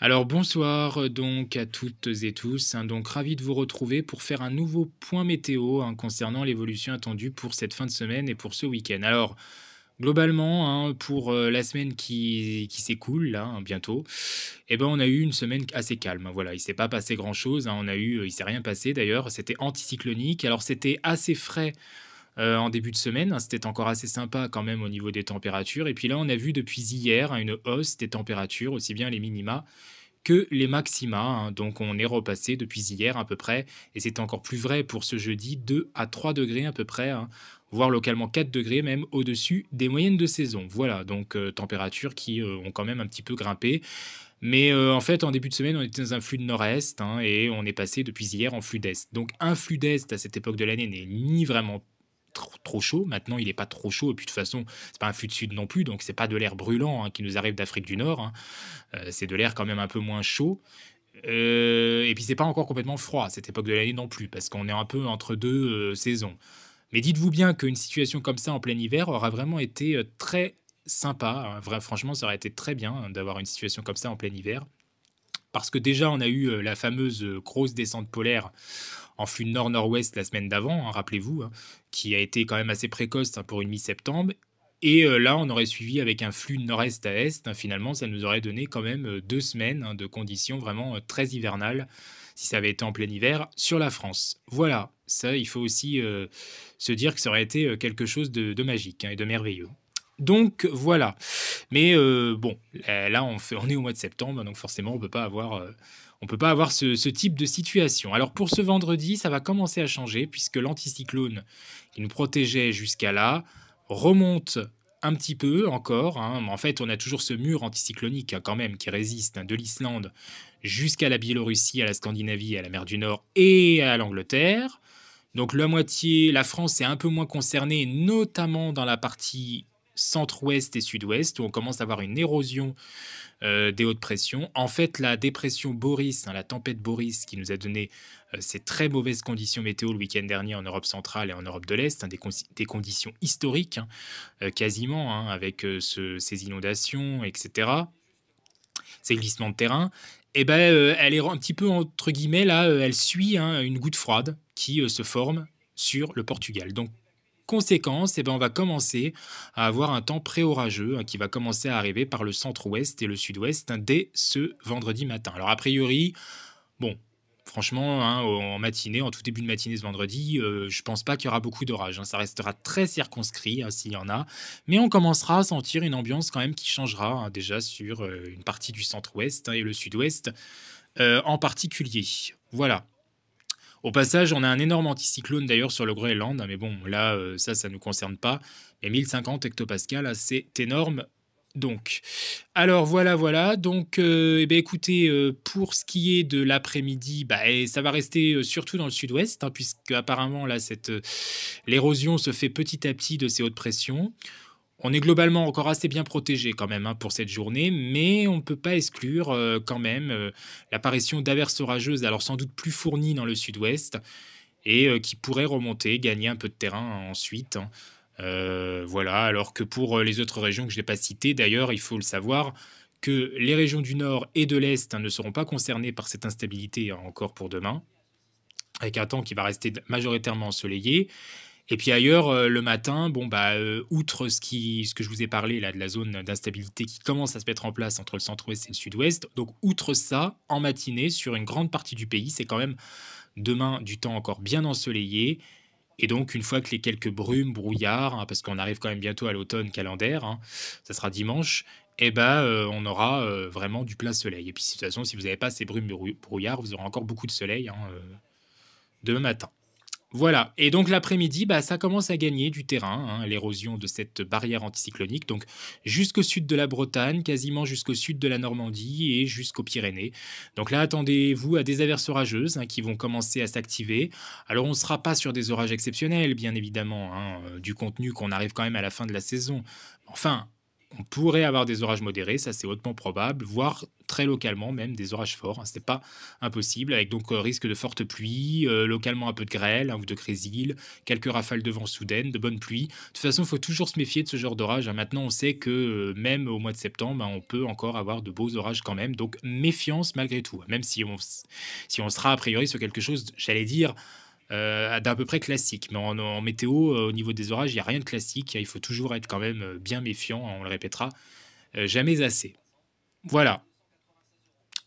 Alors bonsoir donc à toutes et tous, donc ravi de vous retrouver pour faire un nouveau point météo concernant l'évolution attendue pour cette fin de semaine et pour ce week-end. Alors globalement, pour la semaine qui s'écoule là bientôt, eh ben on a eu une semaine assez calme, voilà, il s'est pas passé grand-chose, il s'est rien passé d'ailleurs, c'était anticyclonique. Alors c'était assez frais en début de semaine, c'était encore assez sympa quand même au niveau des températures. Et puis là, on a vu depuis hier une hausse des températures, aussi bien les minima que les maxima, donc on est repassé depuis hier à peu près, et c'est encore plus vrai pour ce jeudi, 2 à 3 degrés à peu près, voire localement 4 degrés même au-dessus des moyennes de saison. Voilà, donc températures qui ont quand même un petit peu grimpé. Mais en fait, en début de semaine, on était dans un flux de nord-est, et on est passé depuis hier en flux d'est. Donc un flux d'est à cette époque de l'année n'est ni vraiment trop chaud. Maintenant, il est pas trop chaud et puis de toute façon, c'est pas un flux de sud non plus, donc c'est pas de l'air brûlant, qui nous arrive d'Afrique du Nord, c'est de l'air quand même un peu moins chaud, et puis c'est pas encore complètement froid à cette époque de l'année non plus, parce qu'on est un peu entre 2 saisons. Mais dites-vous bien qu'une situation comme ça en plein hiver aura vraiment été, très sympa, franchement, ça aurait été très bien, d'avoir une situation comme ça en plein hiver. Parce que déjà, on a eu, la fameuse, grosse descente polaire en flux nord-nord-ouest la semaine d'avant, rappelez-vous, qui a été quand même assez précoce, pour une mi-septembre. Et là, on aurait suivi avec un flux de nord-est à est, finalement, ça nous aurait donné quand même, 2 semaines, de conditions vraiment, très hivernales, si ça avait été en plein hiver, sur la France. Voilà, ça, il faut aussi, se dire que ça aurait été, quelque chose de magique, et de merveilleux. Donc voilà. Mais bon, là, on est au mois de septembre, donc forcément, on peut pas avoir ce type de situation. Alors pour ce vendredi, ça va commencer à changer puisque l'anticyclone qui nous protégeait jusqu'à là remonte un petit peu encore, mais en fait, on a toujours ce mur anticyclonique, quand même, qui résiste, de l'Islande jusqu'à la Biélorussie, à la Scandinavie, à la mer du Nord et à l'Angleterre. Donc la France est un peu moins concernée, notamment dans la partie centre-ouest et sud-ouest, où on commence à avoir une érosion des hautes pressions. En fait, la dépression Boris, la tempête Boris, qui nous a donné ces très mauvaises conditions météo le week-end dernier en Europe centrale et en Europe de l'Est, des conditions historiques, quasiment, avec ces inondations, etc., ces glissements de terrain. Et ben, elle est un petit peu entre guillemets là, elle suit une goutte froide qui se forme sur le Portugal. Donc conséquence, eh ben, on va commencer à avoir un temps pré-orageux, qui va commencer à arriver par le centre-ouest et le sud-ouest, dès ce vendredi matin. Alors a priori, bon, franchement, en matinée, en tout début de matinée ce vendredi, je pense pas qu'il y aura beaucoup d'orages, ça restera très circonscrit, s'il y en a. Mais on commencera à sentir une ambiance quand même qui changera, déjà sur, une partie du centre-ouest, et le sud-ouest, en particulier. Voilà. Au passage, on a un énorme anticyclone d'ailleurs sur le Groenland, mais bon, là, ça ne nous concerne pas. Mais 1050 hectopascales, c'est énorme. Donc, alors voilà, voilà. Donc, eh ben, écoutez, pour ce qui est de l'après-midi, ça va rester surtout dans le sud-ouest, puisque apparemment là, l'érosion se fait petit à petit de ces hautes pressions. On est globalement encore assez bien protégé quand même, pour cette journée, mais on ne peut pas exclure quand même l'apparition d'averses orageuses, alors sans doute plus fournies dans le sud-ouest, et qui pourraient remonter, gagner un peu de terrain ensuite, voilà, alors que pour les autres régions que je n'ai pas citées, d'ailleurs, il faut le savoir, que les régions du nord et de l'est, ne seront pas concernées par cette instabilité, encore pour demain, avec un temps qui va rester majoritairement ensoleillé. Et puis ailleurs, le matin, bon, outre ce que je vous ai parlé là, de la zone d'instabilité qui commence à se mettre en place entre le centre-ouest et le sud-ouest, donc outre ça, en matinée, sur une grande partie du pays, c'est quand même demain du temps encore bien ensoleillé. Et donc une fois que les quelques brumes, brouillards, parce qu'on arrive quand même bientôt à l'automne calendaire, ça sera dimanche, et ben, on aura, vraiment du plein soleil. Et puis de toute façon, si vous n'avez pas ces brumes, brouillards, vous aurez encore beaucoup de soleil, demain matin. Voilà, et donc l'après-midi, ça commence à gagner du terrain, l'érosion de cette barrière anticyclonique, donc jusqu'au sud de la Bretagne, quasiment jusqu'au sud de la Normandie et jusqu'aux Pyrénées. Donc là, attendez-vous à des averses orageuses, qui vont commencer à s'activer. Alors on ne sera pas sur des orages exceptionnels, bien évidemment, du contenu qu'on arrive quand même à la fin de la saison. Enfin, On pourrait avoir des orages modérés, ça c'est hautement probable, voire très localement même des orages forts, hein, c'est pas impossible, avec donc risque de fortes pluies, localement un peu de grêle, hein, ou de grésil, quelques rafales de vent soudaines, de bonnes pluies. De toute façon, il faut toujours se méfier de ce genre d'orage, hein. Maintenant, on sait que même au mois de septembre, hein, on peut encore avoir de beaux orages quand même, donc méfiance malgré tout, hein, même si on sera a priori sur quelque chose, j'allais dire, d'à peu près classique. Mais en météo, au niveau des orages, il y a rien de classique. Il faut toujours être quand même, bien méfiant, hein, on le répétera, jamais assez. Voilà.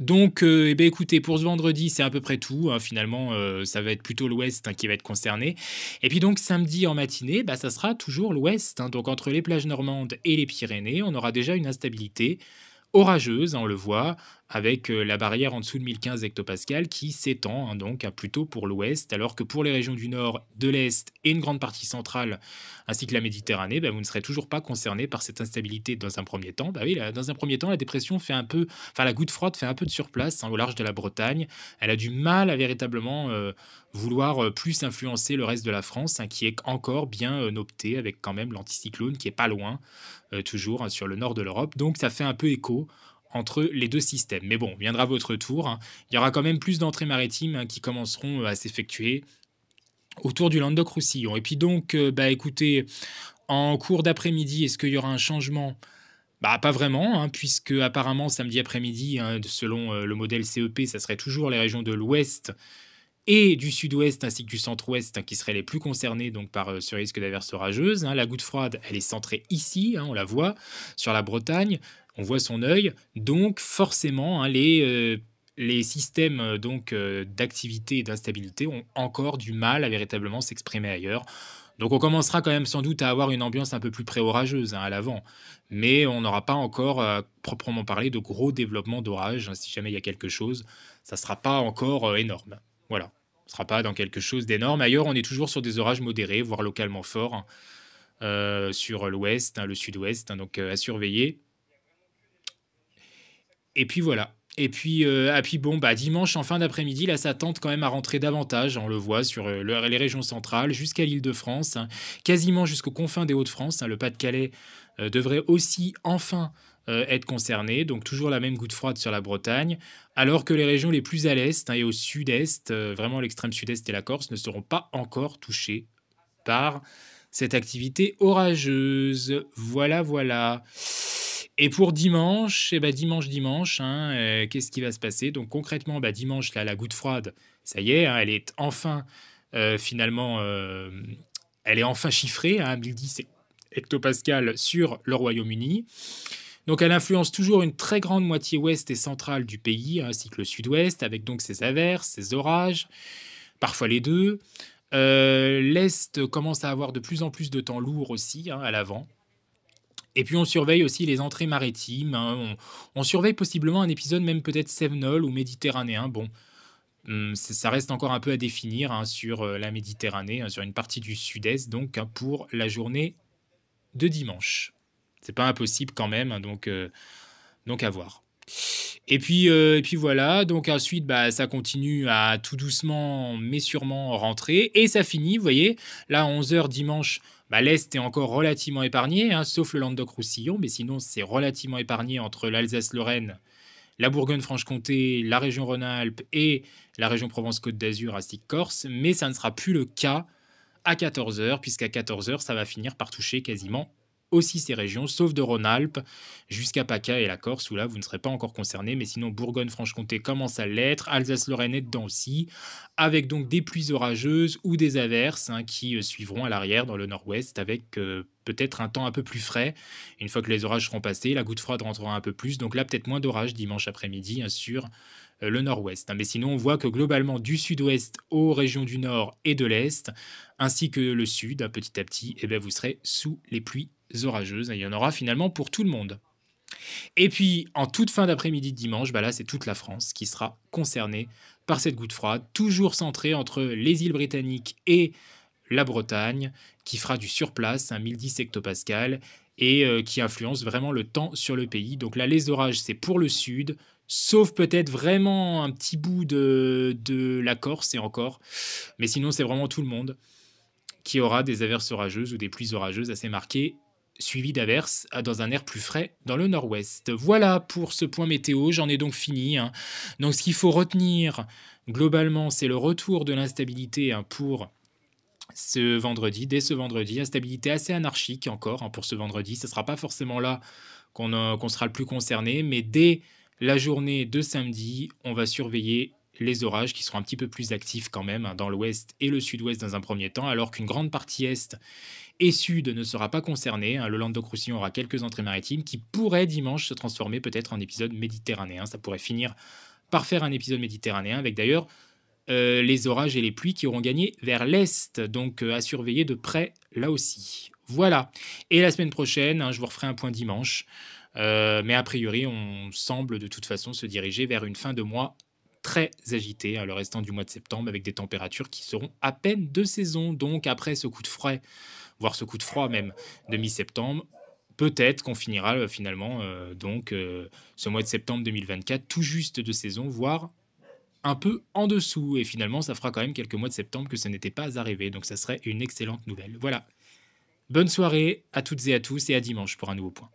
Donc, et beh, écoutez, pour ce vendredi, c'est à peu près tout, hein, finalement, ça va être plutôt l'ouest, hein, qui va être concerné. Et puis donc samedi en matinée, bah, ça sera toujours l'ouest, hein, donc entre les plages normandes et les Pyrénées, on aura déjà une instabilité orageuse, hein, on le voit, avec la barrière en dessous de 1015 hectopascales qui s'étend, hein, donc plutôt pour l'ouest, alors que pour les régions du nord, de l'est et une grande partie centrale, ainsi que la Méditerranée, bah, vous ne serez toujours pas concerné par cette instabilité dans un premier temps. Bah oui, dans un premier temps, la dépression fait un peu, enfin la goutte froide fait un peu de surplace, hein, au large de la Bretagne. Elle a du mal à véritablement vouloir plus influencer le reste de la France, hein, qui est encore bien opté avec quand même l'anticyclone qui est pas loin, toujours, hein, sur le nord de l'Europe. Donc ça fait un peu écho entre les deux systèmes. Mais bon, viendra votre tour, hein. Il y aura quand même plus d'entrées maritimes, hein, qui commenceront à s'effectuer autour du Languedoc-Roussillon. Et puis donc, bah écoutez, en cours d'après-midi, est-ce qu'il y aura un changement? Bah pas vraiment, hein, puisque apparemment samedi après-midi, hein, selon le modèle CEP, ça serait toujours les régions de l'ouest et du sud-ouest ainsi que du centre-ouest, hein, qui seraient les plus concernés donc par ce risque d'averse orageuse, hein. La goutte froide, elle est centrée ici, hein, on la voit, sur la Bretagne, on voit son œil, donc forcément, hein, les systèmes donc d'activité et d'instabilité ont encore du mal à véritablement s'exprimer ailleurs. Donc on commencera quand même sans doute à avoir une ambiance un peu plus pré-orageuse, hein, à l'avant, mais on n'aura pas encore proprement parlé de gros développement d'orage, hein. Si jamais il y a quelque chose, ça ne sera pas encore énorme. Voilà, on ne sera pas dans quelque chose d'énorme. Ailleurs, on est toujours sur des orages modérés, voire localement forts, hein, sur l'ouest, hein, le sud-ouest, hein, donc à surveiller. Et puis voilà. Et puis bon, bah, dimanche en fin d'après-midi, là, ça tente quand même à rentrer davantage, on le voit sur les régions centrales, jusqu'à l'Île-de-France, hein, quasiment jusqu'aux confins des Hauts-de-France, hein. Le Pas-de-Calais devrait aussi enfin être concerné, donc toujours la même goutte froide sur la Bretagne, alors que les régions les plus à l'est, hein, et au sud-est, vraiment l'extrême sud-est et la Corse, ne seront pas encore touchées par cette activité orageuse. Voilà, voilà. Et pour dimanche, et ben dimanche, hein, qu'est-ce qui va se passer? Donc concrètement, bah, dimanche, là, la goutte froide, ça y est, hein, elle est enfin, finalement, elle est enfin chiffrée à 1010 hectopascales sur le Royaume-Uni. Donc elle influence toujours une très grande moitié ouest et centrale du pays, ainsi que le sud-ouest, avec donc ses averses, ses orages, parfois les deux. L'est commence à avoir de plus en plus de temps lourd aussi, hein, à l'avant. Et puis on surveille aussi les entrées maritimes, hein, on surveille possiblement un épisode même peut-être cévenol ou méditerranéen. Bon, ça reste encore un peu à définir, hein, sur la Méditerranée, hein, sur une partie du sud-est, donc hein, pour la journée de dimanche. C'est pas impossible quand même, hein, donc à voir. Et puis voilà, donc ensuite, bah, ça continue à tout doucement, mais sûrement rentrer et ça finit, vous voyez, là, à 11 heures dimanche, bah, l'Est est encore relativement épargné, hein, sauf le Languedoc-Roussillon, mais sinon, c'est relativement épargné entre l'Alsace-Lorraine, la Bourgogne-Franche-Comté, la région Rhône-Alpes et la région Provence-Côte d'Azur ainsi que Corse, mais ça ne sera plus le cas à 14 heures, puisqu'à 14 heures, ça va finir par toucher quasiment aussi ces régions, sauf de Rhône-Alpes, jusqu'à PACA et la Corse, où là, vous ne serez pas encore concernés, mais sinon, Bourgogne-Franche-Comté commence à l'être, Alsace-Lorraine est dedans aussi, avec donc des pluies orageuses ou des averses, hein, qui suivront à l'arrière dans le nord-ouest, avec peut-être un temps un peu plus frais. Une fois que les orages seront passés, la goutte froide rentrera un peu plus, donc là, peut-être moins d'orages dimanche après-midi, hein, sur le nord-ouest, hein. Mais sinon, on voit que globalement, du sud-ouest aux régions du nord et de l'est, ainsi que le sud, hein, petit à petit, eh ben, vous serez sous les pluies orageuses. Il y en aura finalement pour tout le monde. Et puis, en toute fin d'après-midi de dimanche, bah là, c'est toute la France qui sera concernée par cette goutte froide, toujours centrée entre les îles britanniques et la Bretagne, qui fera du surplace, un 1010 hectopascales, et qui influence vraiment le temps sur le pays. Donc là, les orages, c'est pour le sud, sauf peut-être vraiment un petit bout de la Corse, et encore. Mais sinon, c'est vraiment tout le monde qui aura des averses orageuses ou des pluies orageuses assez marquées suivi d'averses dans un air plus frais dans le nord-ouest. Voilà pour ce point météo, j'en ai donc fini, hein. Donc ce qu'il faut retenir globalement, c'est le retour de l'instabilité, hein, pour ce vendredi, dès ce vendredi, instabilité assez anarchique encore, hein, pour ce vendredi. Ce ne sera pas forcément là qu'on sera le plus concerné, mais dès la journée de samedi, on va surveiller les orages qui seront un petit peu plus actifs quand même, hein, dans l'ouest et le sud-ouest dans un premier temps, alors qu'une grande partie est et sud ne sera pas concernée, hein. Le Languedoc-Roussillon aura quelques entrées maritimes qui pourraient dimanche se transformer peut-être en épisode méditerranéen. Ça pourrait finir par faire un épisode méditerranéen avec d'ailleurs les orages et les pluies qui auront gagné vers l'est, donc à surveiller de près là aussi. Voilà. Et la semaine prochaine, hein, je vous referai un point dimanche, mais a priori, on semble de toute façon se diriger vers une fin de mois très agitée, hein, le restant du mois de septembre, avec des températures qui seront à peine de saison. Donc après ce coup de frais, voire ce coup de froid même de mi-septembre, peut-être qu'on finira finalement ce mois de septembre 2024 tout juste de saison, voire un peu en dessous. Et finalement, ça fera quand même quelques mois de septembre que ça n'était pas arrivé. Donc ça serait une excellente nouvelle. Voilà. Bonne soirée à toutes et à tous et à dimanche pour un nouveau point.